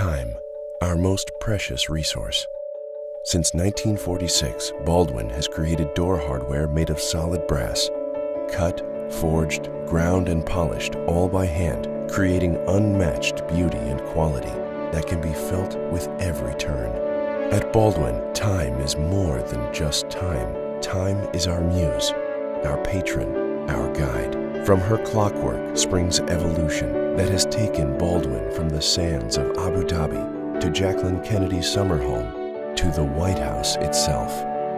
Time, our most precious resource. Since 1946, Baldwin has created door hardware made of solid brass, cut, forged, ground, and polished all by hand, creating unmatched beauty and quality that can be felt with every turn. At Baldwin, time is more than just time. Time is our muse, our patron, our guide. From her clockwork springs evolution that has taken Baldwin from the sands of Abu Dhabi to Jacqueline Kennedy's summer home to the White House itself.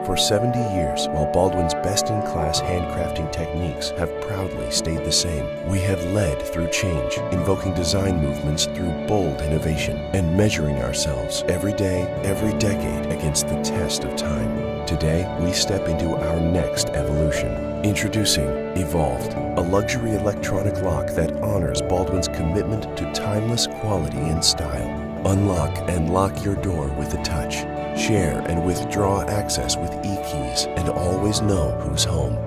For 70 years, while Baldwin's best-in-class handcrafting techniques have proudly stayed the same, we have led through change, invoking design movements through bold innovation, and measuring ourselves every day, every decade against the test of time. Today, we step into our next evolution. Introducing Evolved, a luxury electronic lock that honors Baldwin's commitment to timeless quality and style. Unlock and lock your door with a touch. Share and withdraw access with e-keys and always know who's home.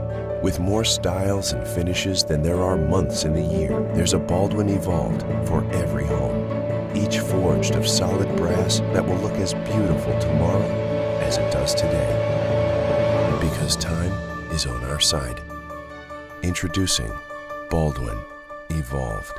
With more styles and finishes than there are months in the year, there's a Baldwin Evolved for every home. Each forged of solid brass that will look as beautiful tomorrow as it does today. Because time is on our side. Introducing Baldwin Evolved.